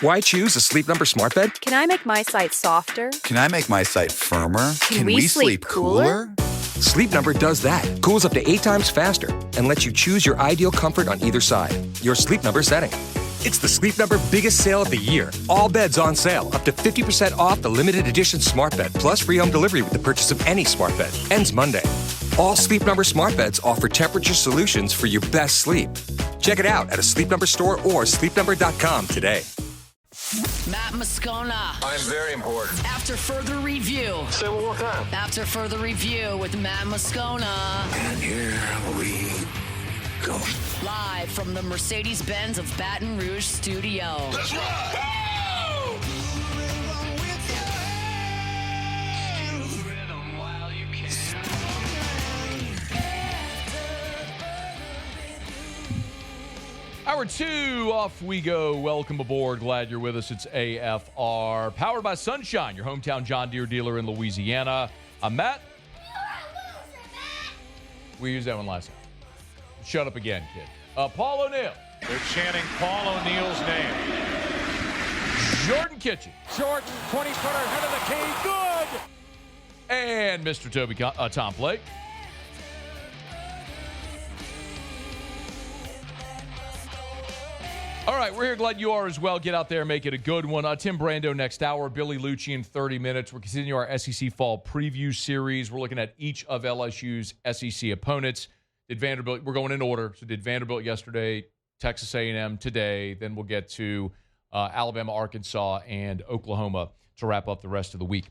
Why choose a Sleep Number smart bed? Can I make my site softer? Can I make my site firmer? Can we sleep cooler? Sleep Number does that. Cools up to 8 times faster and lets you choose your ideal comfort on either side. Your Sleep Number setting. It's the Sleep Number biggest sale of the year. All beds on sale. Up to 50% off the limited edition smart bed. Plus free home delivery with the purchase of any smart bed. Ends Monday. All Sleep Number smart beds offer temperature solutions for your best sleep. Check it out at a Sleep Number store or sleepnumber.com today. Matt Moscano. I'm very important. After further review. Say it one more time. After further review with Matt Moscano. And here we go. Live from the Mercedes-Benz of Baton Rouge studio. Let's ride! Hour 2, off we go. Welcome aboard. Glad you're with us. It's AFR, powered by Sunshine, your hometown John Deere dealer in Louisiana. I'm Matt. We used that one last time. Shut up again, kid. Paul O'Neill. They're chanting Paul O'Neill's name. Jordan Kitchen. Short, 20-footer, head of the key, good! And Mr. Tom Blake. All right, we're here. Glad you are as well. Get out there and make it a good one. Tim Brando next hour. Billy Liucci in 30 minutes. We're continuing our SEC Fall Preview Series. We're looking at each of LSU's SEC opponents. Did Vanderbilt? We're going in order. So did Vanderbilt yesterday, Texas A&M today. Then we'll get to Alabama, Arkansas, and Oklahoma to wrap up the rest of the week.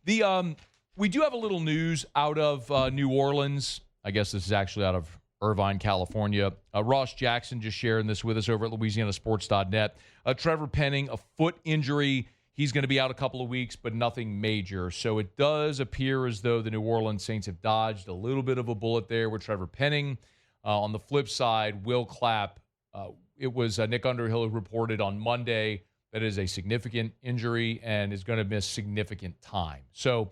We do have a little news out of New Orleans. I guess this is actually out of Irvine, California. Ross Jackson just sharing this with us over at LouisianaSports.net. Trevor Penning, a foot injury. He's going to be out a couple of weeks, but nothing major. So it does appear as though the New Orleans Saints have dodged a little bit of a bullet there with Trevor Penning. On the flip side, Will Clapp, it was Nick Underhill who reported on Monday that it is a significant injury and is going to miss significant time. So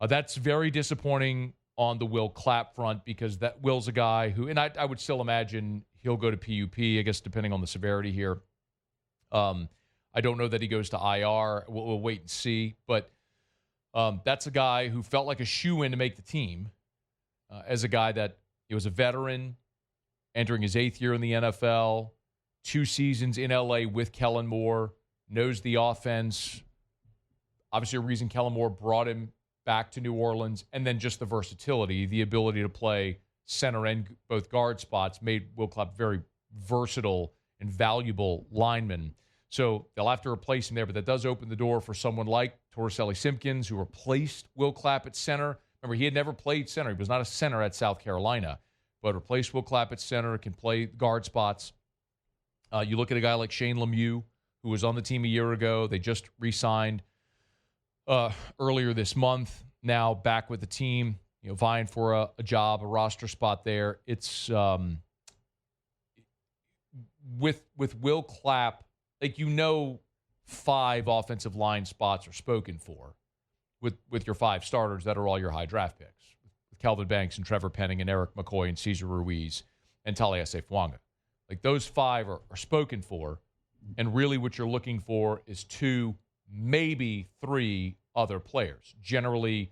that's very disappointing on the Will Clapp front, because that Will's a guy who, and I would still imagine he'll go to PUP, I guess, depending on the severity here. I don't know that he goes to IR. We'll wait and see. But that's a guy who felt like a shoo-in to make the team as a guy that he was a veteran, entering his 8th year in the NFL, 2 seasons in LA with Kellen Moore, knows the offense. Obviously a reason Kellen Moore brought him back to New Orleans, and then just the versatility, the ability to play center and both guard spots made Will Clapp very versatile and valuable lineman. So they'll have to replace him there, but that does open the door for someone like Torricelli Simpkins, who replaced Will Clapp at center. Remember, he had never played center. He was not a center at South Carolina, but replaced Will Clapp at center, can play guard spots. You look at a guy like Shane Lemieux, who was on the team a year ago. They just re-signed earlier this month, now back with the team, vying for a job, a roster spot there. It's with Will Clapp, like, 5 offensive line spots are spoken for with your 5 starters that are all your high draft picks, with Kelvin Banks and Trevor Penning and Eric McCoy and Cesar Ruiz and Taliesin Fuanga. Like, those 5 are spoken for, and really what you're looking for is 2, maybe 3 other players, generally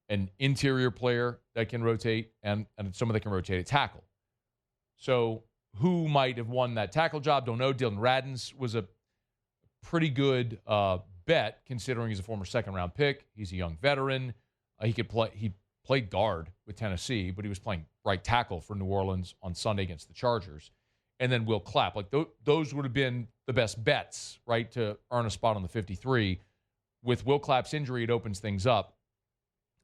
an interior player that can rotate and someone that can rotate a tackle. So who might have won that tackle job? Don't know. Dylan Radins was a pretty good bet, considering he's a former second-round pick. He's a young veteran. He played guard with Tennessee, but he was playing right tackle for New Orleans on Sunday against the Chargers. And then Will Clapp. Like, those would have been the best bets, right, to earn a spot on the 53. With Will Clapp's injury, it opens things up.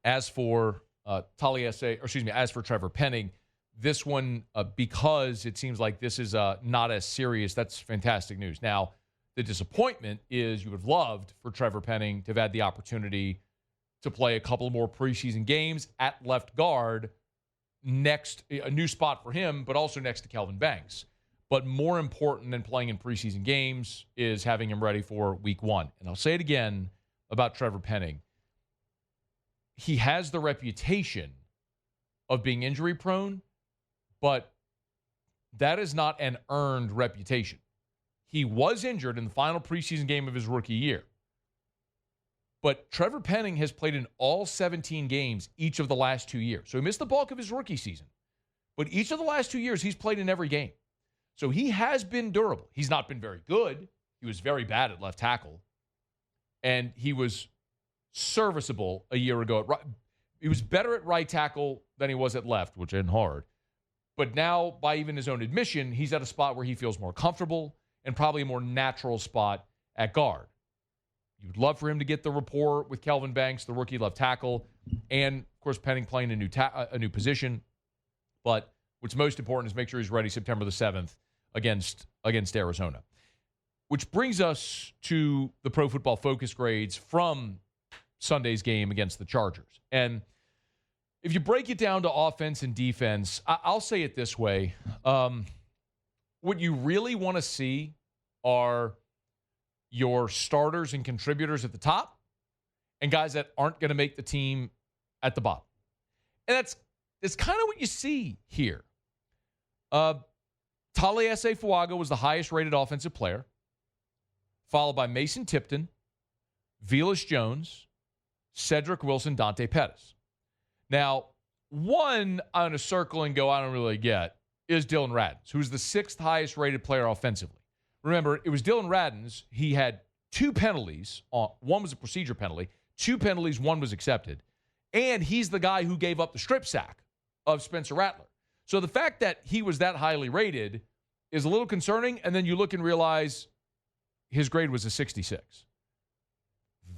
As for as for Trevor Penning, this one, because it seems like this is not as serious, that's fantastic news. Now, the disappointment is you would have loved for Trevor Penning to have had the opportunity to play a couple more preseason games at left guard, a new spot for him, but also next to Kelvin Banks. But more important than playing in preseason games is having him ready for week 1. And I'll say it again about Trevor Penning. He has the reputation of being injury prone, but that is not an earned reputation. he was injured in the final preseason game of his rookie year. But Trevor Penning has played in all 17 games each of the last 2 years. So he missed the bulk of his rookie season. But each of the last 2 years, he's played in every game. So he has been durable. He's not been very good. He was very bad at left tackle. And he was serviceable a year ago. He was better at right tackle than he was at left, which isn't hard. But now, by even his own admission, he's at a spot where he feels more comfortable and probably a more natural spot at guard. You'd love for him to get the rapport with Kelvin Banks, the rookie left tackle, and, of course, Penning playing a new position. But what's most important is make sure he's ready September the 7th against Arizona. Which brings us to the Pro Football Focus grades from Sunday's game against the Chargers. And if you break it down to offense and defense, I'll say it this way. What you really want to see are your starters and contributors at the top and guys that aren't going to make the team at the bottom. And that's kind of what you see here. Taliesin Fuaga was the highest rated offensive player, followed by Mason Tipton, Velus Jones, Cedric Wilson, Dante Pettis. Now, one I'm going to circle and go, I don't really get, is Dylan Radins, who's the 6th highest rated player offensively. Remember, it was Dylan Radins. He had 2 penalties. One was a procedure penalty. 2 penalties, 1 was accepted. And he's the guy who gave up the strip sack of Spencer Rattler. So the fact that he was that highly rated is a little concerning. And then you look and realize his grade was a 66.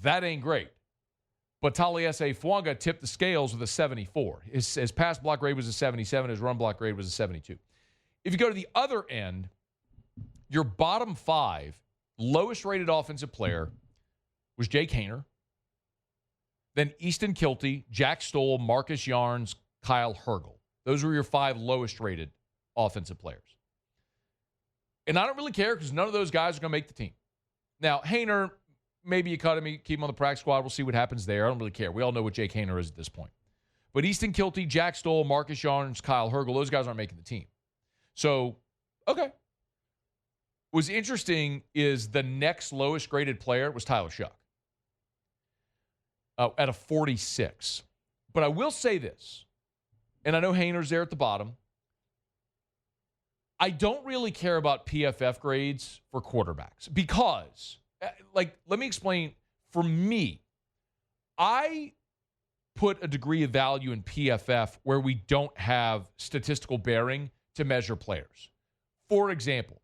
That ain't great. But Taliesin Fuaga tipped the scales with a 74. His pass block grade was a 77. His run block grade was a 72. If you go to the other end, your bottom 5 lowest rated offensive player was Jake Haener, then Easton Kilty, Jack Stoll, Marcus Yarns, Kyle Hergel. Those were your 5 lowest rated offensive players. And I don't really care because none of those guys are going to make the team. Now, Haener, maybe you cut him, you keep him on the practice squad. We'll see what happens there. I don't really care. We all know what Jake Haener is at this point. But Easton Kilty, Jack Stoll, Marcus Yarns, Kyle Hergel, those guys aren't making the team. So, okay. What's interesting is the next lowest graded player was Tyler Shuck at a 46. But I will say this, and I know Haener's there at the bottom. I don't really care about PFF grades for quarterbacks because, let me explain. For me, I put a degree of value in PFF where we don't have statistical bearing to measure players. For example,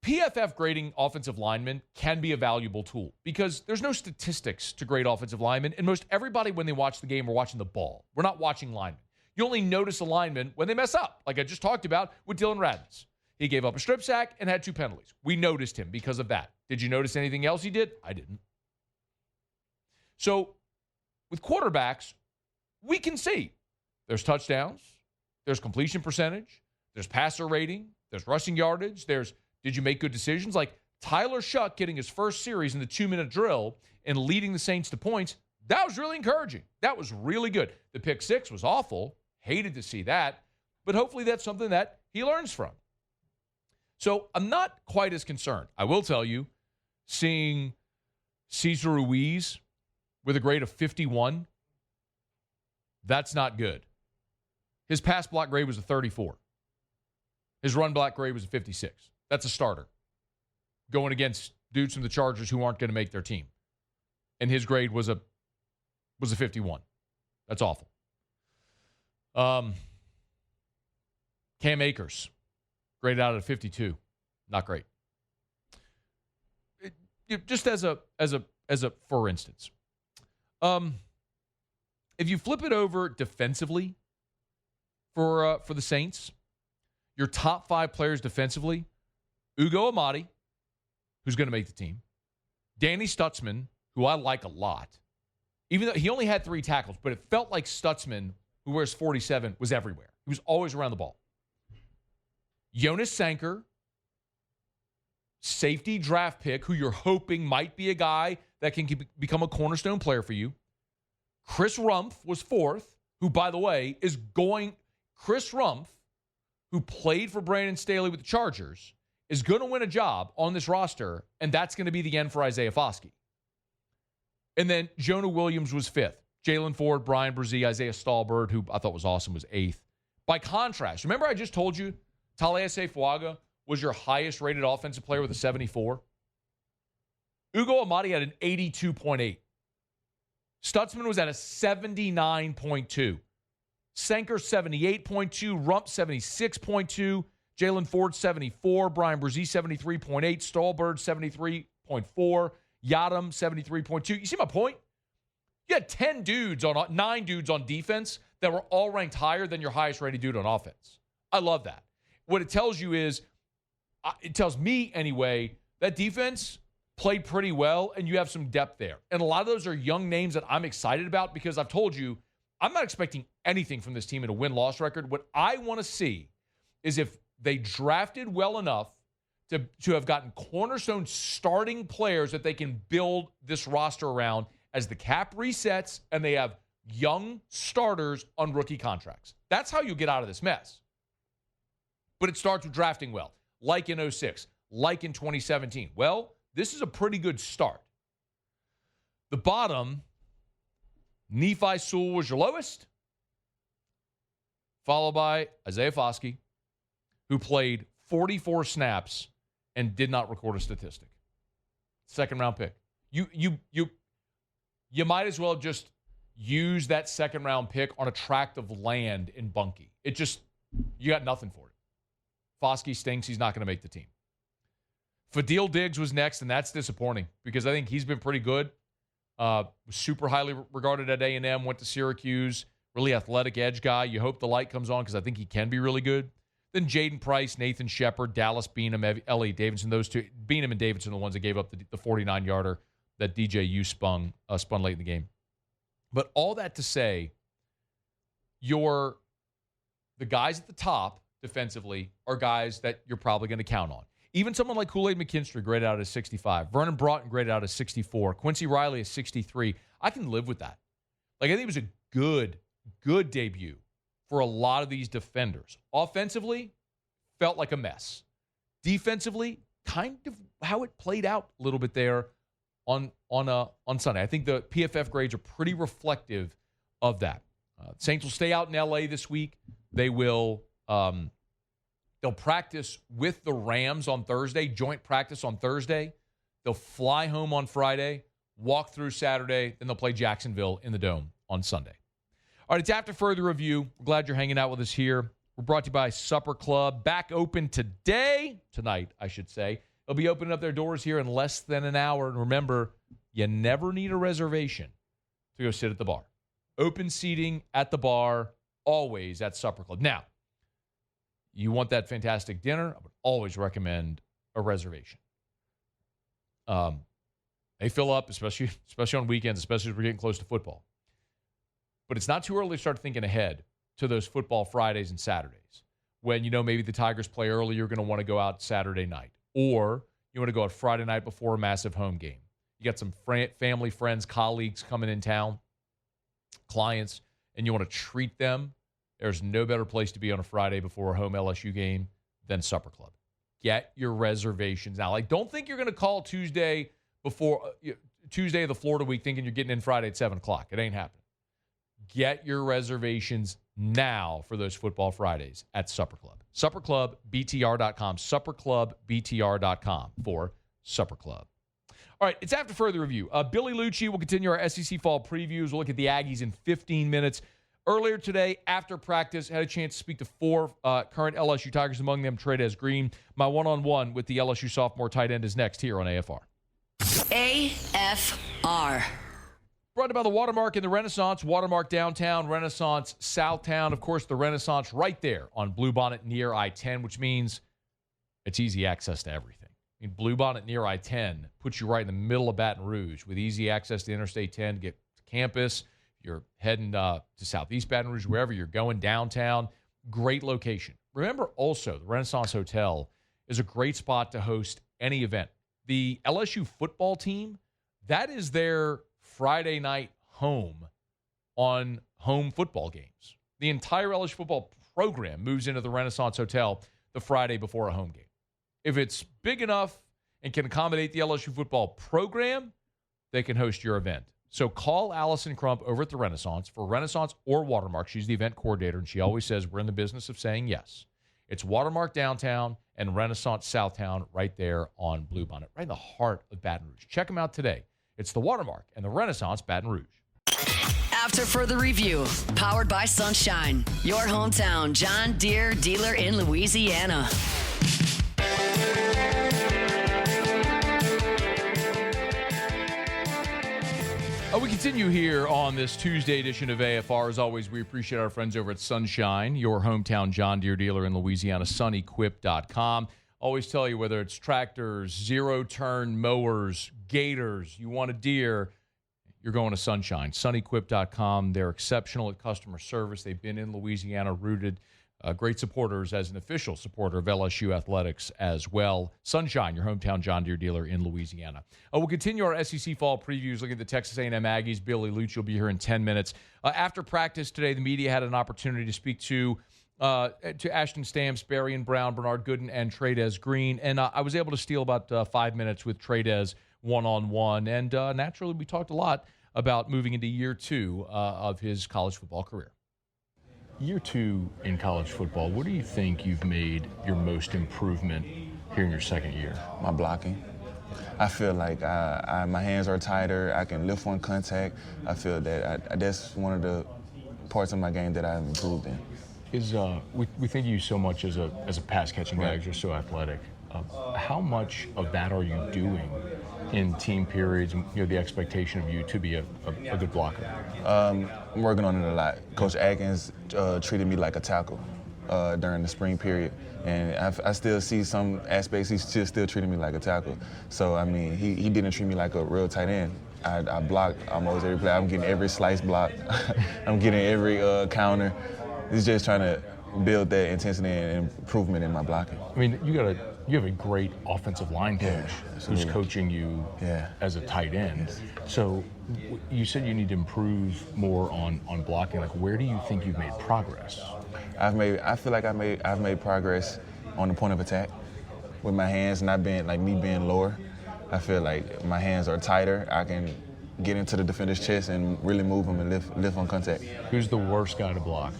PFF grading offensive linemen can be a valuable tool because there's no statistics to grade offensive linemen, and most everybody, when they watch the game, are watching the ball. We're not watching linemen. You only notice a lineman when they mess up, like I just talked about with Dylan Radins. He gave up a strip sack and had 2 penalties. We noticed him because of that. Did you notice anything else he did? I didn't. So with quarterbacks, we can see there's touchdowns, there's completion percentage, there's passer rating, there's rushing yardage, there's did you make good decisions? Like Tyler Shuck getting his first series in the 2-minute drill and leading the Saints to points, that was really encouraging. That was really good. The pick 6 was awful. Hated to see that. But hopefully that's something that he learns from. So I'm not quite as concerned. I will tell you, seeing Cesar Ruiz with a grade of 51, that's not good. His pass block grade was a 34. His run block grade was a 56. That's a starter going against dudes from the Chargers who aren't going to make their team. And his grade was a 51. That's awful. Cam Akers, graded out at a 52. Not great. Just as a for instance. If you flip it over defensively for the Saints, your top 5 players defensively, Ugo Amadi, who's going to make the team, Danny Stutzman, who I like a lot, even though he only had 3 tackles, but it felt like Stutzman, who wears 47, was everywhere. He was always around the ball. Jonas Sanker, safety draft pick, who you're hoping might be a guy that can become a cornerstone player for you. Chris Rumph was 4th, who, by the way, Chris Rumph, who played for Brandon Staley with the Chargers, is going to win a job on this roster, and that's going to be the end for Isaiah Foskey. And then Jonah Williams was 5th. Jalen Ford, Brian Brzee, Isaiah Stallbird, who I thought was awesome, was 8th. By contrast, remember I just told you Taliesin Fuaga was your highest-rated offensive player with a 74? Ugo Amadi had an 82.8. Stutzman was at a 79.2. Senker, 78.2. Rump, 76.2. Jalen Ford, 74. Brian Brzee, 73.8. Stallbird, 73.4. Yadam, 73.2. You see my point? You had 9 dudes on defense that were all ranked higher than your highest-rated dude on offense. I love that. What it tells you is, it tells me anyway, that defense played pretty well, and you have some depth there. And a lot of those are young names that I'm excited about because I've told you, I'm not expecting anything from this team in a win-loss record. What I want to see is if they drafted well enough to have gotten cornerstone starting players that they can build this roster around as the cap resets and they have young starters on rookie contracts. That's how you get out of this mess. But it starts with drafting well, like in 2006, like in 2017. Well, this is a pretty good start. The bottom, Nephi Sewell was your lowest, followed by Isaiah Foskey, who played 44 snaps and did not record a statistic. Second-round pick. You might as well just use that second-round pick on a tract of land in Bunkie. You got nothing for it. Foskey stinks. He's not going to make the team. Fadil Diggs was next, and that's disappointing because I think he's been pretty good. Super highly regarded at A&M, went to Syracuse, really athletic edge guy. You hope the light comes on because I think he can be really good. Then Jaden Price, Nathan Shepard, Dallas Beanham, Elliott Davidson, those two. Beanham and Davidson are the ones that gave up the 49-yarder that DJU spun late in the game. But all that to say, the guys at the top defensively are guys that you're probably going to count on. Even someone like Kool-Aid McKinstry graded out as 65. Vernon Broughton graded out as 64. Quincy Riley is 63. I can live with that. I think it was a good debut for a lot of these defenders. Offensively, felt like a mess. Defensively, kind of how it played out a little bit there on Sunday. I think the PFF grades are pretty reflective of that. Saints will stay out in L.A. this week. They will they'll practice with the Rams on Thursday, joint practice on Thursday. They'll fly home on Friday, walk through Saturday, then they'll play Jacksonville in the Dome on Sunday. All right, it's After Further Review. We're glad you're hanging out with us here. We're brought to you by Supper Club. Back open tonight, I should say. They'll be opening up their doors here in less than an hour. And remember, you never need a reservation to go sit at the bar. Open seating at the bar, always at Supper Club. Now, you want that fantastic dinner, I would always recommend a reservation. They fill up, especially on weekends, especially as we're getting close to football. But it's not too early to start thinking ahead to those football Fridays and Saturdays. When, maybe the Tigers play early, you're going to want to go out Saturday night. Or you want to go out Friday night before a massive home game. You got some family, friends, colleagues coming in town, clients, and you want to treat them. There's no better place to be on a Friday before a home LSU game than Supper Club. Get your reservations now. Don't think you're going to call Tuesday of the Florida week thinking you're getting in Friday at 7 o'clock. It ain't happening. Get your reservations now for those football Fridays at Supper Club. SupperClubBTR.com. SupperClubBTR.com for Supper Club. All right, it's After Further Review. Billy Liucci will continue our SEC Fall previews. We'll look at the Aggies in 15 minutes. Earlier today, after practice, had a chance to speak to 4 current LSU Tigers, among them Trey'Dez Green. My one-on-one with the LSU sophomore tight end is next here on AFR. AFR. Brought to you by the Watermark in the Renaissance. Watermark downtown, Renaissance Southtown. Of course, the Renaissance right there on Bluebonnet near I-10, which means it's easy access to everything. Bluebonnet near I-10 puts you right in the middle of Baton Rouge with easy access to Interstate 10 to get to campus. You're heading to Southeast Baton Rouge, wherever you're going, downtown. Great location. Remember also, the Renaissance Hotel is a great spot to host any event. The LSU football team, that is their Friday night home on home football games. The entire LSU football program moves into the Renaissance Hotel the Friday before a home game. If it's big enough and can accommodate the LSU football program, they can host your event. So call Allison Crump over at the Renaissance for Renaissance or Watermark. She's the event coordinator, and she always says we're in the business of saying yes. It's Watermark downtown and Renaissance Southtown right there on Bluebonnet, right in the heart of Baton Rouge. Check them out today. It's the Watermark and the Renaissance Baton Rouge. After further review, powered by Sunshine, your hometown John Deere dealer in Louisiana. We continue here on this Tuesday edition of AFR. As always, we appreciate our friends over at Sunshine, your hometown John Deere dealer in Louisiana, sunequip.com. Always tell you whether it's tractors, zero-turn mowers, gators, you want a Deere, you're going to Sunshine. Sunequip.com. They're exceptional at customer service. They've been in Louisiana, rooted, great supporters as an official supporter of LSU athletics as well. Sunshine, your hometown John Deere dealer in Louisiana. We'll continue our SEC fall previews, looking at the Texas A&M Aggies. Billy Liucci will be here in 10 minutes. After practice today, the media had an opportunity to speak to Ashton Stamps, Barian Brown, Bernard Gooden, and Trey'Dez Green. And I was able to steal about 5 minutes with Trey'Dez one-on-one. And naturally, we talked a lot about moving into year 2 of his college football career. Year 2 in college football, what do you think you've made your most improvement here in your second year? My blocking. I feel like my hands are tighter. I can lift one contact. I feel that that's one of the parts of my game that I've improved in. We think of you so much as a pass catching guy because you're so athletic. How much of that are you doing in team periods, and the expectation of you to be a good blocker? I'm working on it a lot. Coach Atkins treated me like a tackle during the spring period, and I still see some aspects he's still treating me like a tackle. So, I mean, he didn't treat me like a real tight end. I blocked almost every play. I'm getting every slice block. I'm getting every counter. It's just trying to build that intensity and improvement in my blocking. I mean, you have a great offensive line coach who's coaching you as a tight end. Yes. So you said you need to improve more on blocking. Like, where do you think you've made progress? I feel like I've made progress on the point of attack with my hands not being like me being lower. I feel like my hands are tighter. I can get into the defender's chest and really move them and lift on contact. Who's the worst guy to block?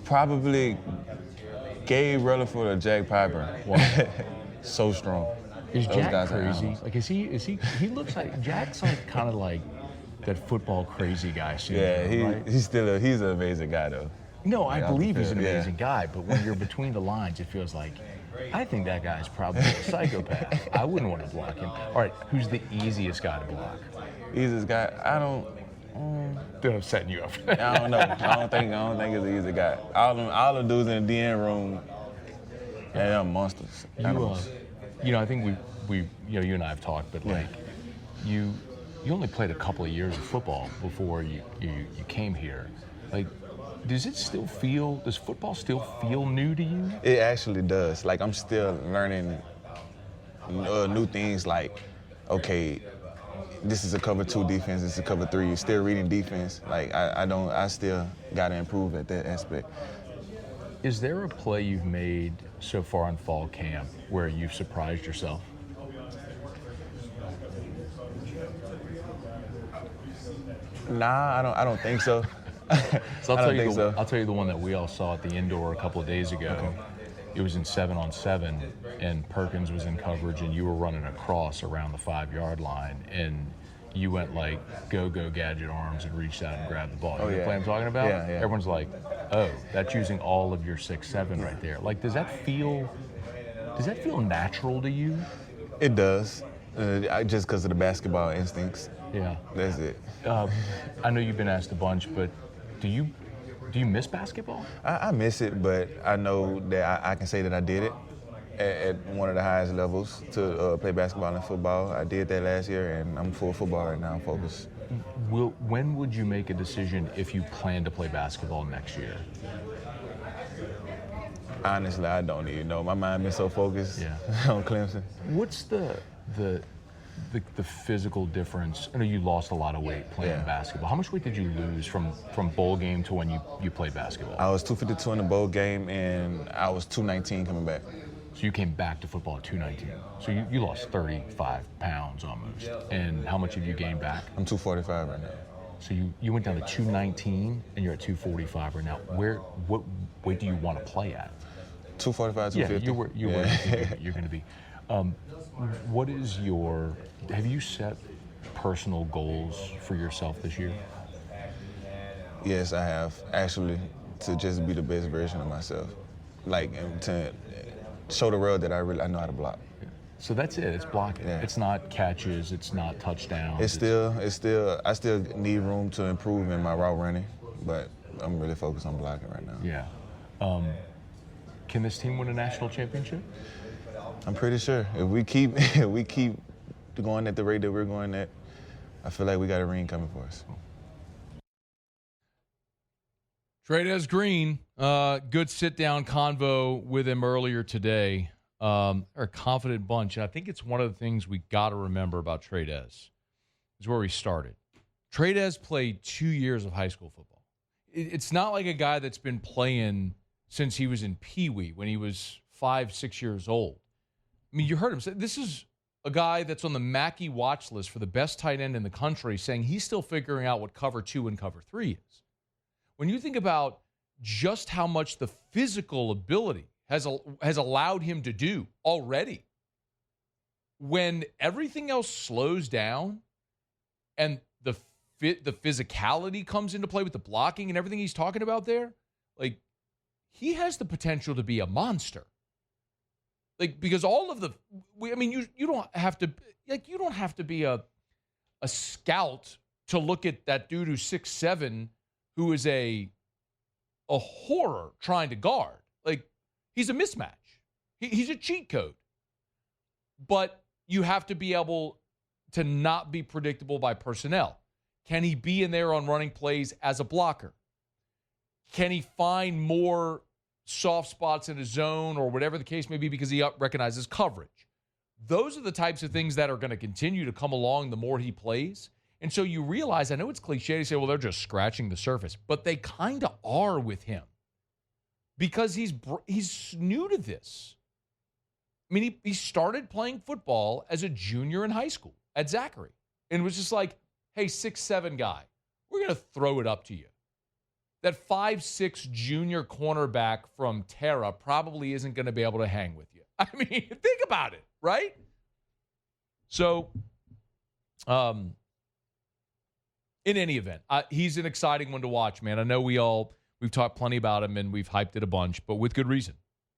Probably Gabe Rutherford or Jack Piper. Wow. So strong. Is Jack crazy? Like, is he looks like Jack's like kind of like that football crazy guy syndrome, right? He's an amazing guy though. No, I believe he's an amazing guy, but when you're between the lines, it feels like, I think that guy's probably a psychopath. I wouldn't want to block him. All right, who's the easiest guy to block? Easiest guy? I'm setting you up. I don't know. I don't think it's an easy guy. All them dudes in the DN room, they're monsters. I think we you and I have talked, but like you only played a couple of years of football before you came here. Like, does football still feel new to you? It actually does. Like, I'm still learning new things. Like, okay, this is a cover 2 defense, this is a cover 3. You're still reading defense. Like, I still got to improve at that aspect. Is there a play you've made so far in fall camp where you've surprised yourself? Nah, I don't think so. So I'll tell you the one that we all saw at the indoor a couple of days ago. Okay. It was in 7-on-7, and Perkins was in coverage, and you were running across around the 5-yard line, and you went like go gadget arms and reached out and grabbed the ball. You know the play I'm talking about? Yeah. Everyone's like, oh, that's using all of your 6'7" right there. Like, does that feel natural to you? It does, just because of the basketball instincts. Yeah. That's it. I know you've been asked a bunch, but do you miss basketball? I miss it, but I know that I can say that I did it at one of the highest levels to play basketball and football. I did that last year, and I'm full football right now. I'm focused. When would you make a decision if you plan to play basketball next year? Honestly, I don't even know. My mind been so focused on Clemson. What's the physical difference? I know you lost a lot of weight playing basketball. How much weight did you lose from bowl game to when you played basketball? I was 252 in the bowl game, and I was 219 coming back. So you came back to football at 219. So you lost 35 pounds almost. And how much have you gained back? I'm 245 right now. So you went down to 219 and you're at 245 right now. What weight do you want to play at? 245, 250. Yeah, you're going to be. What is have you set personal goals for yourself this year? Yes, I have, actually, to just be the best version of myself. Like, and to show the world that I know how to block. So that's it. It's blocking. Yeah. It's not catches. It's not touchdowns. I still need room to improve in my route running, but I'm really focused on blocking right now. Yeah. Can this team win a national championship? I'm pretty sure. If we keep going at the rate that we're going at, I feel like we got a ring coming for us. Trey'Dez Green, good sit-down convo with him earlier today. They're a confident bunch, and I think it's one of the things we got to remember about Trey'Dez is where we started. Trey'Dez played 2 years of high school football. It's not like a guy that's been playing since he was in Pee Wee when he was 5-6 years old. I mean, you heard him say this is a guy that's on the Mackey watch list for the best tight end in the country, saying he's still figuring out what cover 2 and cover 3 is. When you think about just how much the physical ability has allowed him to do already, when everything else slows down and the physicality comes into play with the blocking and everything he's talking about there, like, he has the potential to be a monster. Like, because all of you don't have to be a scout to look at that dude who's 6'7", who is a horror trying to guard. Like, he's a mismatch. He's a cheat code. But you have to be able to not be predictable by personnel. Can he be in there on running plays as a blocker? Can he find more soft spots in his zone or whatever the case may be because he recognizes coverage? Those are the types of things that are going to continue to come along the more he plays. And so you realize, I know it's cliche to say, well, they're just scratching the surface, but they kind of are with him because he's new to this. I mean, he started playing football as a junior in high school at Zachary. And it was just like, hey, 6'7" guy, we're going to throw it up to you. That 5'6" junior cornerback from Terra probably isn't going to be able to hang with you. I mean, think about it, right? So, in any event, he's an exciting one to watch, man. I know we've talked plenty about him and we've hyped it a bunch, but with good reason.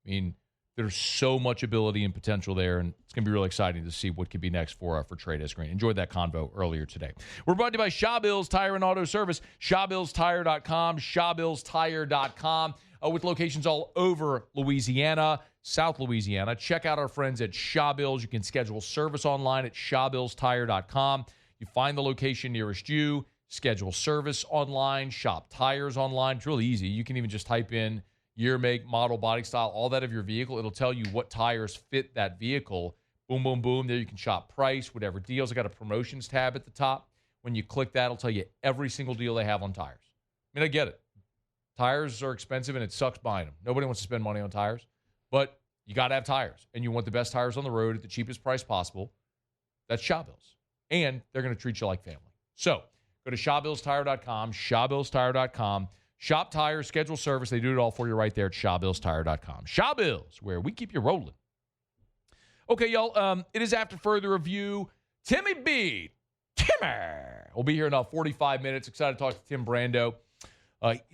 I mean, there's so much ability and potential there, and it's going to be really exciting to see what could be next for Trey'Dez Green. Enjoyed that convo earlier today. We're brought to you by Shaw Bills Tire and Auto Service, ShawBillsTire.com, ShawBillsTire.com, with locations all over Louisiana, South Louisiana. Check out our friends at Shaw Bills. You can schedule service online at ShawBillsTire.com. You find the location nearest you, schedule service online, shop tires online. It's really easy. You can even just type in year, make, model, body style, all that of your vehicle. It'll tell you what tires fit that vehicle. Boom, boom, boom. There you can shop price, whatever deals. I got a promotions tab at the top. When you click that, it'll tell you every single deal they have on tires. I mean, I get it. Tires are expensive and it sucks buying them. Nobody wants to spend money on tires, but you got to have tires and you want the best tires on the road at the cheapest price possible. That's Shaw Bills. And they're going to treat you like family. So go to ShawBillsTire.com, ShawBillsTire.com. Shop tires, schedule service. They do it all for you right there at ShawBillsTire.com. Shaw Bills, where we keep you rolling. Okay, y'all, it is after further review. Timmy will be here in about 45 minutes. Excited to talk to Tim Brando.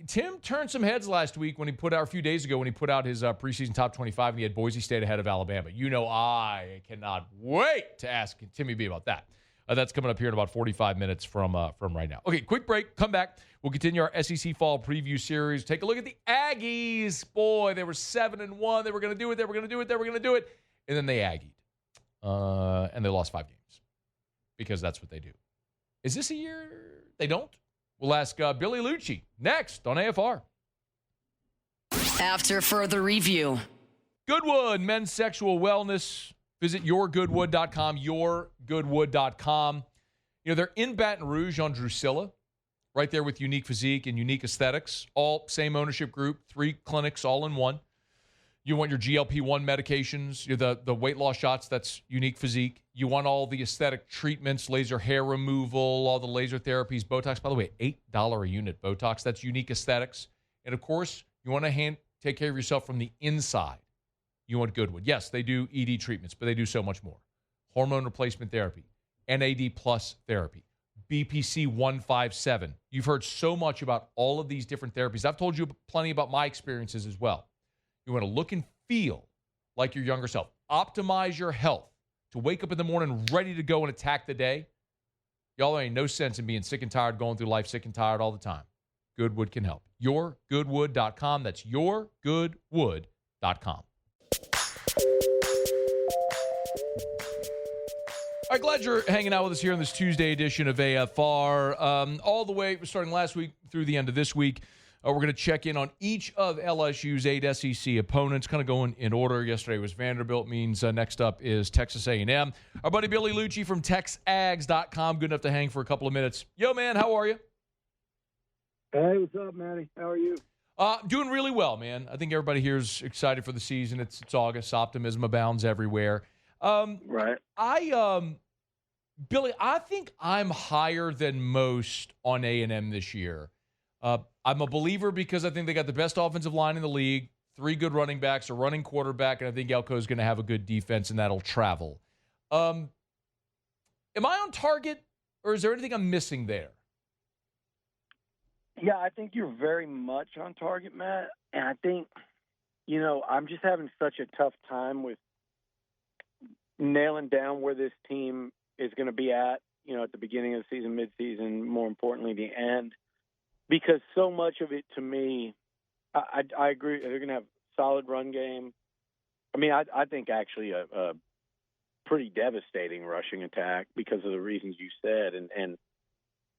Tim turned some heads last week when he put out, a few days ago, when he put out his preseason top 25 and he had Boise State ahead of Alabama. You know, I cannot wait to ask Timmy B about that. That's coming up here in about 45 minutes from right now. Okay, quick break. Come back. We'll continue our SEC Fall Preview Series. Take a look at the Aggies. Boy, they were 7-1. They were going to do it. They were going to do it. They were going to do it. And then they Aggied. And they lost 5 games because that's what they do. Is this a year they don't? We'll ask Billy Liucci next on AFR. After further review. Goodwood, men's sexual wellness. Visit yourgoodwood.com, yourgoodwood.com. You know, they're in Baton Rouge on Drusilla, right there with Unique Physique and Unique Aesthetics. All same ownership group, 3 clinics all in one. You want your GLP-1 medications, the weight loss shots, that's Unique Physique. You want all the aesthetic treatments, laser hair removal, all the laser therapies, Botox. By the way, $8 a unit Botox. That's Unique Aesthetics. And, of course, you want to take care of yourself from the inside. You want Goodwood. Yes, they do ED treatments, but they do so much more. Hormone replacement therapy, NAD plus therapy, BPC 157. You've heard so much about all of these different therapies. I've told you plenty about my experiences as well. You want to look and feel like your younger self. Optimize your health to wake up in the morning ready to go and attack the day. Y'all, there ain't no sense in being sick and tired, going through life sick and tired all the time. Goodwood can help. YourGoodwood.com. That's YourGoodwood.com. All right, glad you're hanging out with us here on this Tuesday edition of AFR. All the way starting last week through the end of this week. We're going to check in on each of LSU's 8 SEC opponents, kind of going in order. Yesterday was Vanderbilt, means next up is Texas A&M. Our buddy Billy Liucci from TexAgs.com, good enough to hang for a couple of minutes. Yo, man, how are you? Hey, what's up, Matty? How are you? Doing really well, man. I think everybody here is excited for the season. It's August. Optimism abounds everywhere. Right. Billy, I think I'm higher than most on A&M this year. I'm a believer because I think they got the best offensive line in the league, 3 good running backs, a running quarterback, and I think Elko is going to have a good defense, and that'll travel. Am I on target, or is there anything I'm missing there? Yeah, I think you're very much on target, Matt. And I think, I'm just having such a tough time with nailing down where this team is going to be at the beginning of the season, midseason, more importantly, the end. Because so much of it, to me, I agree. They're going to have a solid run game. I mean, I think actually a pretty devastating rushing attack because of the reasons you said. And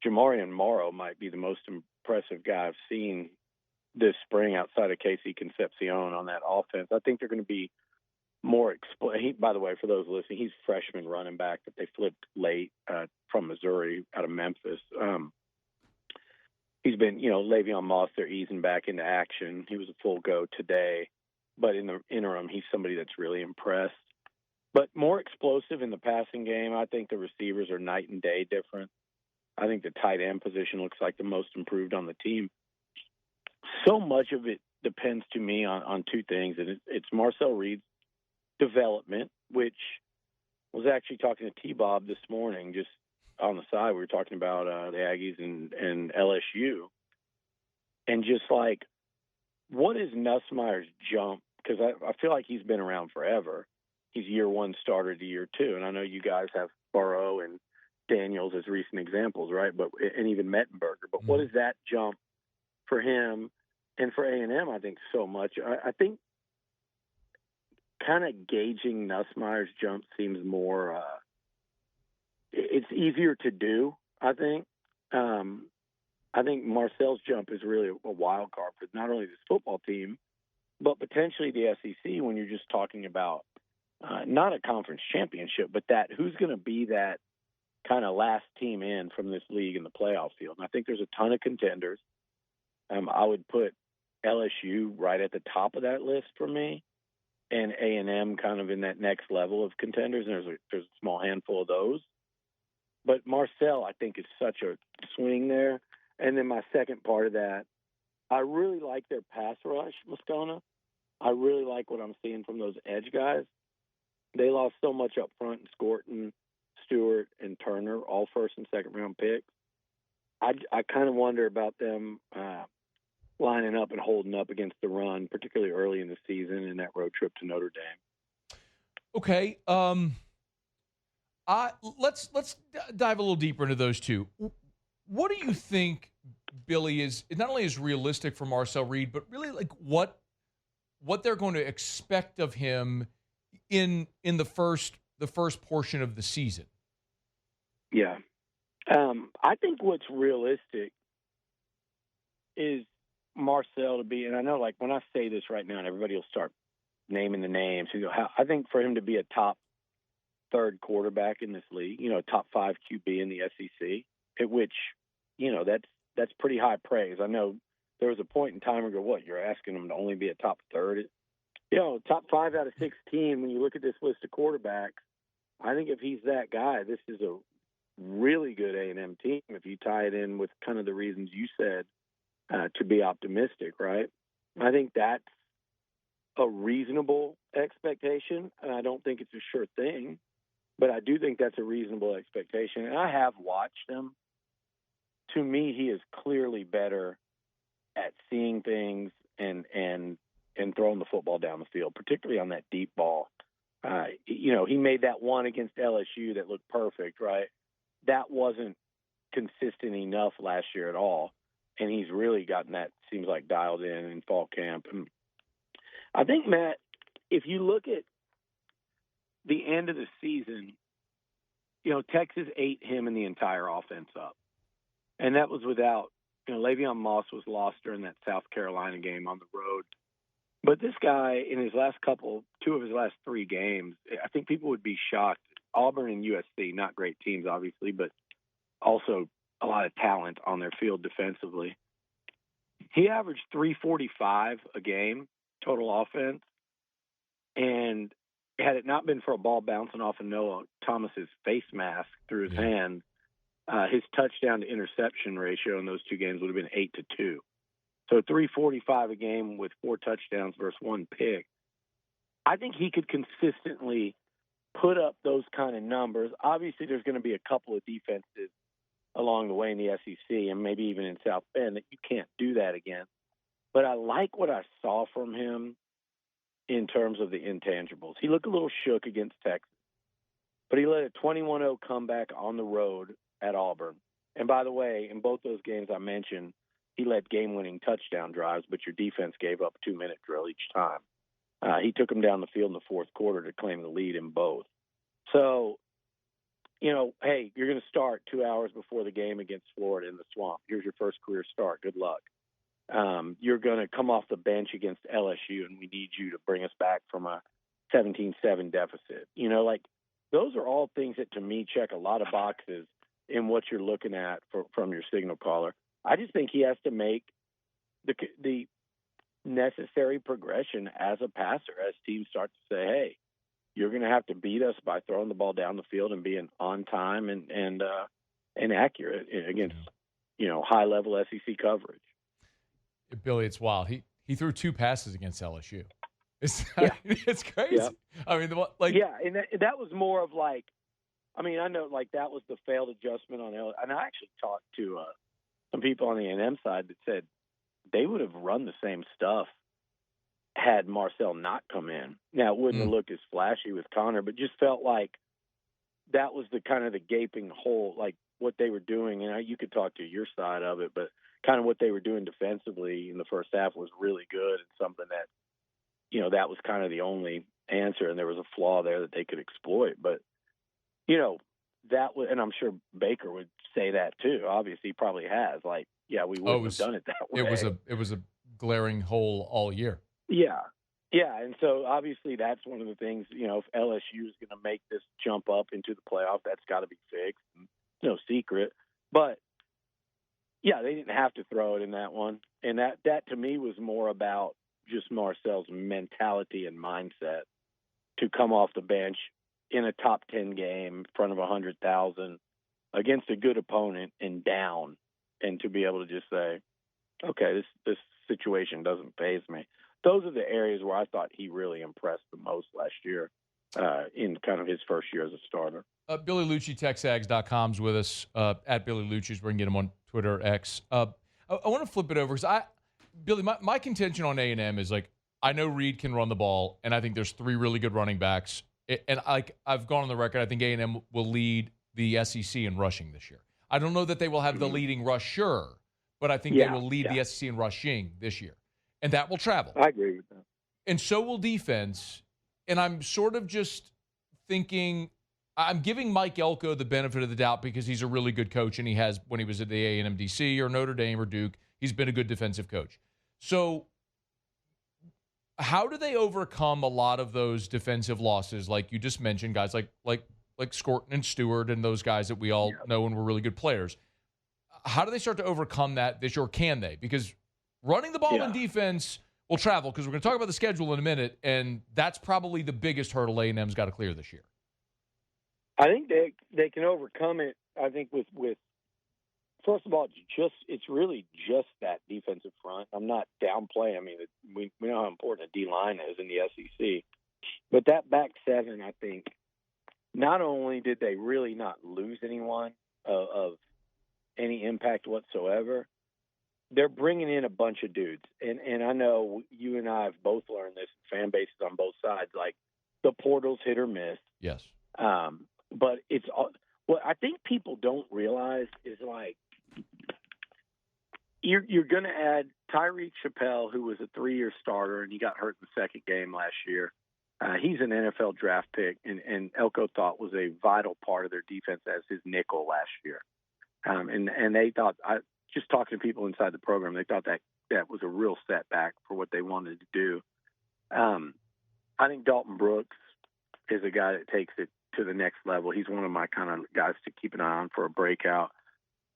Jamarian Morrow might be the most impressive guy I've seen this spring outside of Casey Concepcion on that offense. I think they're going to be more by the way, for those listening, he's freshman running back that they flipped late from Missouri out of Memphis. He's been, Le'Veon Moss, they're easing back into action. He was a full go today. But in the interim, he's somebody that's really impressed. But more explosive in the passing game. I think the receivers are night and day different. I think the tight end position looks like the most improved on the team. So much of it depends to me on 2 things. And it's Marcel Reed's development, which was actually talking to T-Bob this morning, just on the side. We were talking about the Aggies and LSU. And just like, what is Nussmeier's jump? Because I feel like he's been around forever. He's year 1 starter to year 2. And I know you guys have Burrow and Daniels as recent examples, right? And even Mettenberger. But what is that jump for him? And for A&M, I think so much. I think kind of gauging Nussmeier's jump seems more it's easier to do, I think. I think Marcel's jump is really a wild card for not only this football team, but potentially the SEC when you're just talking about not a conference championship, but that who's going to be that kind of last team in from this league in the playoff field. And I think there's a ton of contenders. I would put LSU right at the top of that list for me, and A&M kind of in that next level of contenders. And there's a small handful of those. But Marcel, I think, is such a swing there. And then my second part of that, I really like their pass rush, Moscano. I really like what I'm seeing from those edge guys. They lost so much up front in Scorton, Stewart, and Turner, all first and second round picks. I kind of wonder about them lining up and holding up against the run, particularly early in the season in that road trip to Notre Dame. Okay. Let's dive a little deeper into those two. What do you think, Billy, is not only is realistic for Marcel Reed, but really like what they're going to expect of him in the first portion of the season? Yeah. I think what's realistic is Marcel to be, and I know like when I say this right now and everybody will start naming the names, I think for him to be a top 3rd quarterback in this league, top 5 QB in the SEC, at which, that's pretty high praise. I know there was a point in time ago, you're asking him to only be a top 3rd Top 5 out of 16, when you look at this list of quarterbacks, I think if he's that guy, this is a really good A&M team if you tie it in with kind of the reasons you said to be optimistic, right? I think that's a reasonable expectation, and I don't think it's a sure thing, but I do think that's a reasonable expectation. And I have watched him. To me, he is clearly better at seeing things and throwing the football down the field, particularly on that deep ball. He made that one against LSU that looked perfect, right? That wasn't consistent enough last year at all, and he's really gotten that, seems like, dialed in fall camp. And I think, Matt, if you look at the end of the season, Texas ate him and the entire offense up. And that was without, Le'Veon Moss was lost during that South Carolina game on the road. But this guy, in his last two of his last 3 games, I think people would be shocked. Auburn and USC, not great teams, obviously, but also a lot of talent on their field defensively. He averaged 345 a game, total offense. And had it not been for a ball bouncing off of Noah Thomas's face mask through his hand, his touchdown to interception ratio in those 2 games would have been 8-2. So 345 a game with 4 touchdowns versus 1 pick. I think he could consistently put up those kind of numbers. Obviously, there's going to be a couple of defenses along the way in the SEC and maybe even in South Bend that you can't do that against. But I like what I saw from him in terms of the intangibles. He looked a little shook against Texas, but he led a 21-0 comeback on the road at Auburn. And by the way, in both those games I mentioned, he led game-winning touchdown drives, but your defense gave up a 2-minute drill each time. He took them down the field in the fourth quarter to claim the lead in both. So, hey, you're going to start 2 hours before the game against Florida in the Swamp. Here's your first career start. Good luck. You're going to come off the bench against LSU, and we need you to bring us back from a 17-7 deficit. Those are all things that, to me, check a lot of boxes in what you're looking at from your signal caller. I just think he has to make the necessary progression as a passer as teams start to say, hey, you're going to have to beat us by throwing the ball down the field and being on time and accurate against, high-level SEC coverage. Billy, it's wild. He threw 2 passes against LSU. It's crazy. Yeah. I mean, and that was more of like, I know that was the failed adjustment on LSU. And I actually talked to some people on the A&M side that said they would have run the same stuff had Marcel not come in. Now, it wouldn't have looked as flashy with Connor, but just felt like that was the kind of the gaping hole, like what they were doing. And you could talk to your side of it, but kind of what they were doing defensively in the first half was really good and something that, that was kind of the only answer. And there was a flaw there that they could exploit. But, that was, and I'm sure Baker would say that too. Obviously, he probably has. Like, we wouldn't have done it that way. It was a glaring hole all year. Yeah. Yeah, and so obviously that's one of the things, if LSU is going to make this jump up into the playoff, that's got to be fixed. No secret. But, they didn't have to throw it in that one. And that to me was more about just Marcel's mentality and mindset to come off the bench in a top 10 game in front of 100,000 against a good opponent and down, and to be able to just say, okay, this situation doesn't faze me. Those are the areas where I thought he really impressed the most last year in kind of his first year as a starter. Billy Liucci, TexAgs.com's with us, at Billy Liucci's. We're going to get him on Twitter, X. I want to flip it over because Billy, my contention on A&M is like, I know Reed can run the ball, and I think there's 3 really good running backs. And I've gone on the record, I think A&M will lead the SEC in rushing this year. I don't know that they will have the leading rusher, but I think they will lead the SEC in rushing this year. And that will travel. I agree with that. And so will defense. And I'm sort of just thinking, I'm giving Mike Elko the benefit of the doubt because he's a really good coach, and he has, when he was at the A&M DC or Notre Dame or Duke, he's been a good defensive coach. So how do they overcome a lot of those defensive losses, like you just mentioned, guys like Scorton and Stewart and those guys that we all know and were really good players? How do they start to overcome that this year, or can they? Because running the ball in defense Well, travel, because we're going to talk about the schedule in a minute, and that's probably the biggest hurdle A&M's got to clear this year. I think they can overcome it. I think with first of all, it's really just that defensive front. I'm not downplaying. I mean, we know how important a D-line is in the SEC. But that back seven, I think, not only did they really not lose anyone of any impact whatsoever, they're bringing in a bunch of dudes. And I know you and I have both learned this, fan bases on both sides, like the portal's hit or miss. Yes. But it's what I think people don't realize is, like, you're going to add Tyreek Chappelle, who was a 3-year starter, and he got hurt in the second game last year. He's an NFL draft pick, and Elko thought was a vital part of their defense as his nickel last year. And they thought, just talking to people inside the program, they thought that was a real setback for what they wanted to do. I think Dalton Brooks is a guy that takes it to the next level. He's one of my kind of guys to keep an eye on for a breakout.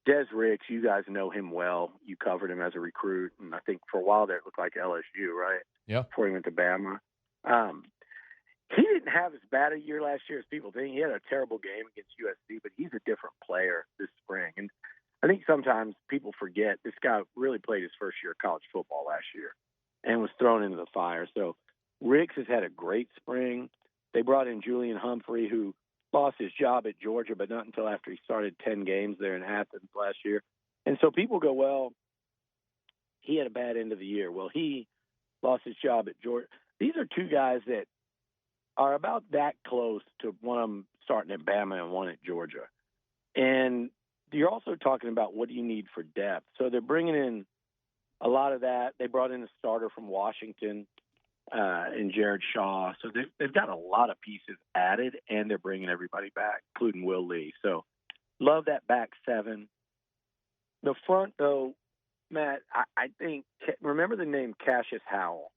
Des Ricks, you guys know him well. You covered him as a recruit, and I think for a while there it looked like LSU, right? Yeah. Before he went to Bama. He didn't have as bad a year last year as people think. He had a terrible game against USC, but he's a different player this spring. And I think sometimes people forget this guy really played his first year of college football last year and was thrown into the fire. So Ricks has had a great spring. They brought in Julian Humphrey, who lost his job at Georgia, but not until after he started 10 games there in Athens last year. And so people go, well, he had a bad end of the year. Well, he lost his job at Georgia. These are two guys that are about that close to one of them starting at Bama and one at Georgia. And you're also talking about what do you need for depth. So they're bringing in a lot of that. They brought in a starter from Washington and Jared Shaw. So they've got a lot of pieces added, and they're bringing everybody back, including Will Lee. So love that back seven. The front, though, Matt, I think, remember the name Cassius Howell?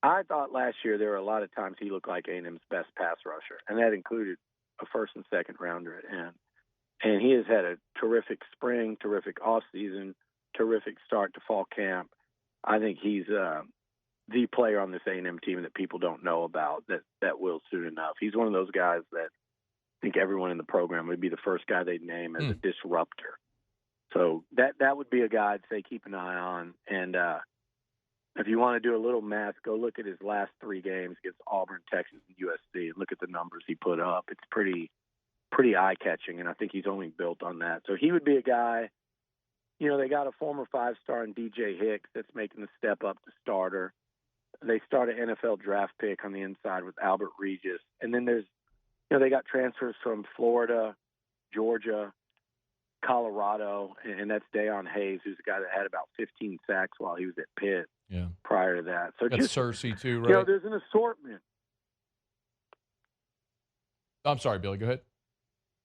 I thought last year there were a lot of times he looked like A&M's best pass rusher, and that included a first and second rounder at end. And he has had a terrific spring, terrific offseason, terrific start to fall camp. I think he's the player on this A&M team that people don't know about that will soon enough. He's one of those guys that I think everyone in the program would be the first guy they'd name as a disruptor. So that would be a guy I'd say keep an eye on. And if you want to do a little math, go look at his last 3 games against Auburn, Texas, and USC, and look at the numbers he put up. It's pretty eye-catching, and I think he's only built on that. So he would be a guy, they got a former 5-star in DJ Hicks that's making the step up to starter. They start an NFL draft pick on the inside with Albert Regis. And then there's, they got transfers from Florida, Georgia, Colorado, and that's Deion Hayes, who's a guy that had about 15 sacks while he was at Pitt. Yeah. Prior to that. So that's just Cersei too, right? There's an assortment. I'm sorry, Billy, go ahead.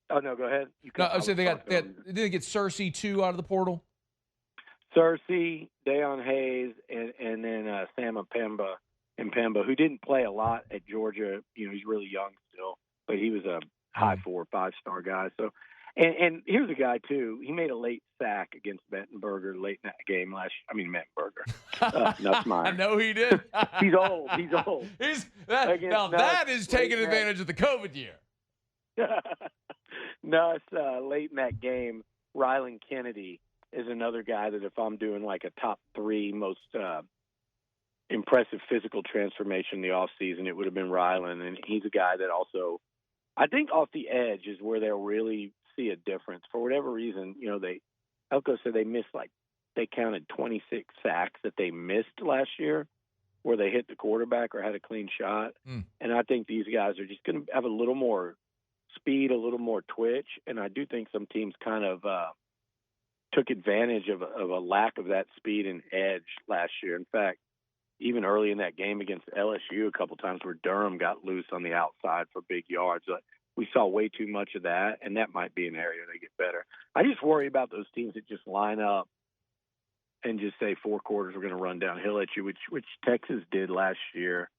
Oh, no, go ahead. I was saying did they get Cersei too out of the portal? Cersei, Deion Hayes, and then Sam Mpemba, who didn't play a lot at Georgia. He's really young still, but he was a high 4 or 5-star guy. So, and here's a guy too. He made a late sack against Mettenberger late in that game last. Mettenberger. Nussmeier. I know he did. He's old. That is taking advantage of the COVID year. Nuss, late in that game, Rylan Kennedy is another guy that if I'm doing like a top 3 most impressive physical transformation in the offseason, it would have been Rylan. And he's a guy that also, I think off the edge is where they'll really see a difference. For whatever reason, Elko said they counted 26 sacks that they missed last year where they hit the quarterback or had a clean shot. And I think these guys are just going to have a little more speed, a little more twitch. And I do think some teams kind of took advantage of a lack of that speed and edge last year. In fact, even early in that game against LSU, a couple times where Durham got loose on the outside for big yards. We saw way too much of that, and that might be an area they get better. I just worry about those teams that just line up and just say 4 quarters we're going to run downhill at you, which Texas did last year,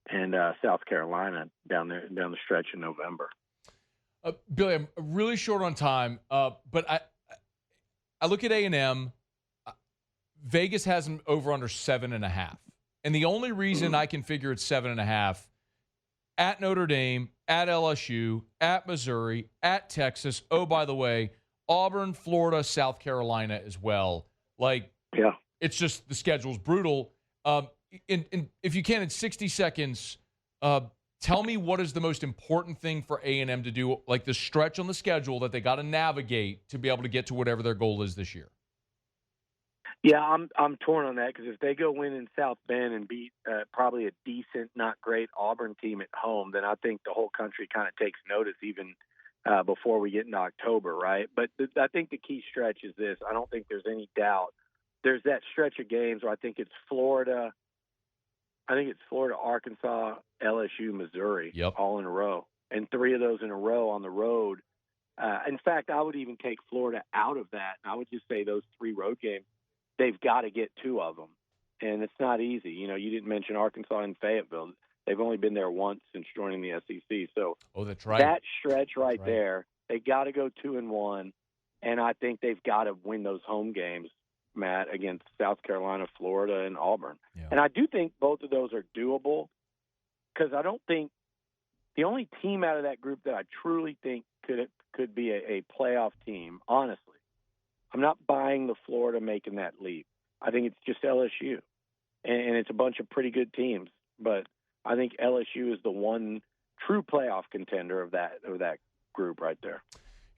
and South Carolina down the stretch in November. Billy, I'm really short on time, but I look at A&M. Vegas has them over under 7.5. And the only reason I can figure it's 7.5, at Notre Dame, at LSU, at Missouri, at Texas. Oh, by the way, Auburn, Florida, South Carolina as well. It's just the schedule's brutal. If you can, in 60 seconds, tell me what is the most important thing for A&M to do, like the stretch on the schedule that they got to navigate to be able to get to whatever their goal is this year. Yeah, I'm torn on that because if they go win in South Bend and beat probably a decent, not great Auburn team at home, then I think the whole country kind of takes notice even before we get into October, right? But I think the key stretch is this. I don't think there's any doubt. There's that stretch of games where I think it's Florida, Arkansas, LSU, Missouri, all in a row, and 3 of those in a row on the road. In fact, I would even take Florida out of that. I would just say those 3 road games, they've got to get 2 of them, and it's not easy. You know, you didn't mention Arkansas and Fayetteville. They've only been there once since joining the SEC. So that's right. That stretch right there, they got to go 2-1, and I think they've got to win those home games, Matt, against South Carolina, Florida, and Auburn. Yeah. And I do think both of those are doable because I don't think the only team out of that group that I truly think could be a playoff team, honestly, I'm not buying the Florida making that leap. I think it's just LSU, and it's a bunch of pretty good teams. But I think LSU is the one true playoff contender of that group right there.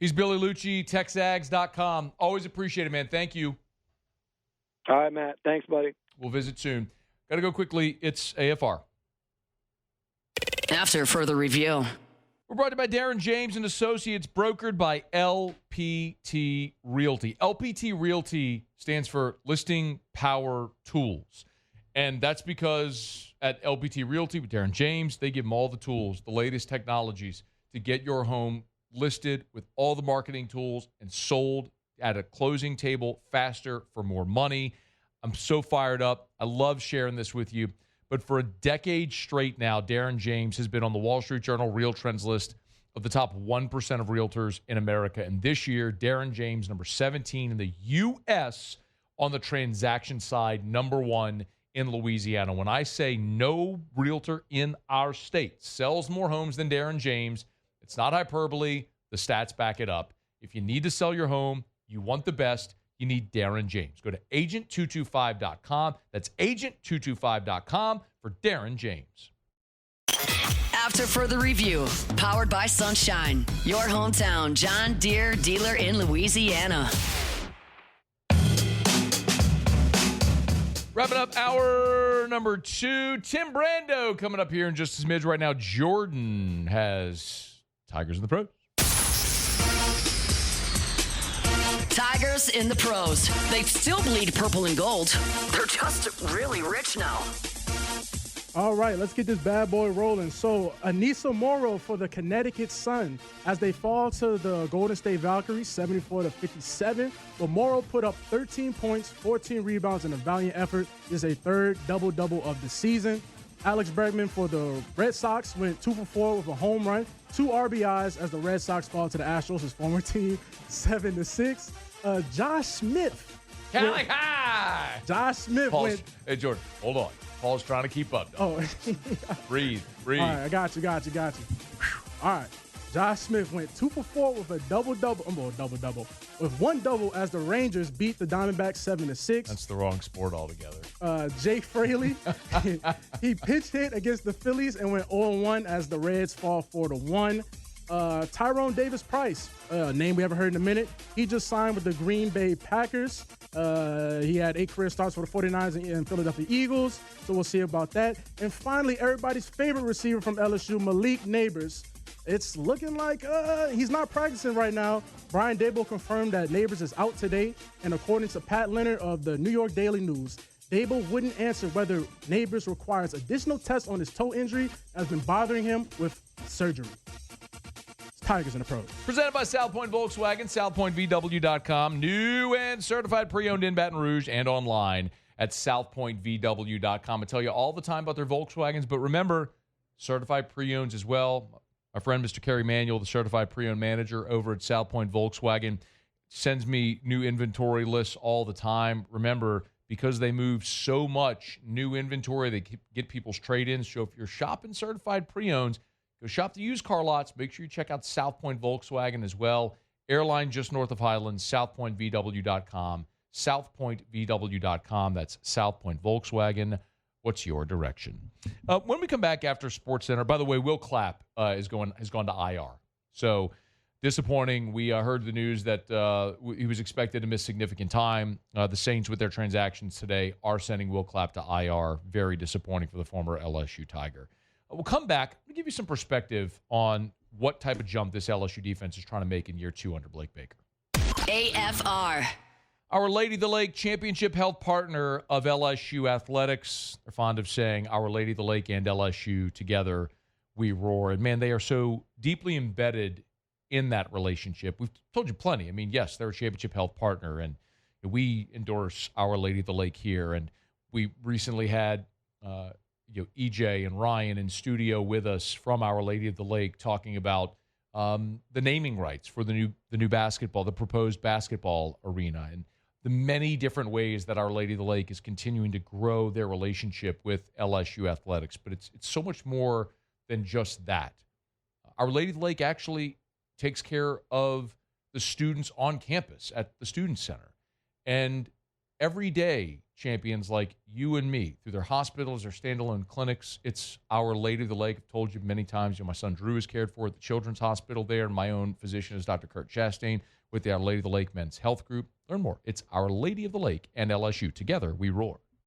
He's Billy Liucci, TexAgs.com. Always appreciate it, man. Thank you. All right, Matt. Thanks, buddy. We'll visit soon. Got to go quickly. It's AFR. After further review. We're brought to you by Darren James and Associates, brokered by LPT Realty. LPT Realty stands for Listing Power Tools. And that's because at LPT Realty with Darren James, they give them all the tools, the latest technologies to get your home listed with all the marketing tools and sold at a closing table faster for more money. I'm so fired up. I love sharing this with you. But for a decade straight now, Darren James has been on the Wall Street Journal Real Trends list of the top 1% of realtors in America. And this year, Darren James, number 17 in the U.S. on the transaction side, number 1 in Louisiana. When I say no realtor in our state sells more homes than Darren James, it's not hyperbole. The stats back it up. If you need to sell your home, you want the best, you need Darren James. Go to agent225.com. That's agent225.com for Darren James. After further review, powered by Sunshine, your hometown John Deere dealer in Louisiana. Wrapping up hour number 2. Tim Brando coming up here in just a smidge. Right now, Jordan has Tigers in the pros. Tigers in the pros. They still bleed purple and gold. They're just really rich now. All right, let's get this bad boy rolling. So, Anissa Morrow for the Connecticut Sun as they fall to the Golden State Valkyries, 74-57. But Morrow put up 13 points, 14 rebounds in a valiant effort. This is a third double-double of the season. Alex Bregman for the Red Sox went 2 for 4 with a home run, 2 RBIs as the Red Sox fall to the Astros, his former team, 7-6. Josh Smith. Cali high. Josh Smith went. Hey, Jordan, hold on. Paul's trying to keep up. Though. Oh, breathe. All right, I got you. All right. Josh Smith went 2 for 4 with a double-double. Double-double. With 1 double as the Rangers beat the Diamondbacks 7-6. That's the wrong sport altogether. Jake Fraley, he pinch hit against the Phillies and went 0-1 as the Reds fall 4-1. Tyrone Davis-Price, a name we haven't heard in a minute. He just signed with the Green Bay Packers. He had 8 career starts for the 49ers and Philadelphia Eagles, so we'll see about that. And finally, everybody's favorite receiver from LSU, Malik Neighbors. It's looking like he's not practicing right now. Brian Daboll confirmed that Neighbors is out today, and according to Pat Leonard of the New York Daily News, Daboll wouldn't answer whether Neighbors requires additional tests on his toe injury that has been bothering him with surgery. Tigers in the pros. Presented by South Point Volkswagen, southpointvw.com. New and certified pre-owned in Baton Rouge and online at southpointvw.com. I tell you all the time about their Volkswagens, but remember, certified pre-owns as well. My friend, Mr. Kerry Manuel, the certified pre-owned manager over at South Point Volkswagen, sends me new inventory lists all the time. Remember, because they move so much new inventory. They get people's trade-ins. So if you're shopping certified pre-owns, go shop the used car lots. Make sure you check out South Point Volkswagen as well. Airline just north of Highlands, southpointvw.com. southpointvw.com. That's South Point Volkswagen. What's your direction? When we come back after Sports Center, by the way, Will Clapp has gone to IR. So disappointing. We heard the news that he was expected to miss significant time. The Saints, with their transactions today, are sending Will Clapp to IR. Very disappointing for the former LSU Tiger. We'll come back. I'll give you some perspective on what type of jump this LSU defense is trying to make in year 2 under Blake Baker. AFR. Our Lady of the Lake championship health partner of LSU athletics. They're fond of saying Our Lady of the Lake and LSU together, we roar. And man, they are so deeply embedded in that relationship. We've told you plenty. I mean, yes, they're a championship health partner, and we endorse Our Lady of the Lake here. And we recently had EJ and Ryan in studio with us from Our Lady of the Lake talking about the naming rights for the new basketball, the proposed basketball arena, and the many different ways that Our Lady of the Lake is continuing to grow their relationship with LSU athletics. But it's so much more than just that. Our Lady of the Lake actually takes care of the students on campus at the Student Center. And every day, champions like you and me, through their hospitals, their standalone clinics, it's Our Lady of the Lake. I've told you many times, my son Drew is cared for at the Children's Hospital there, and my own physician is Dr. Kurt Chastain with the Our Lady of the Lake Men's Health Group. Learn more. It's Our Lady of the Lake and LSU. Together, we roar.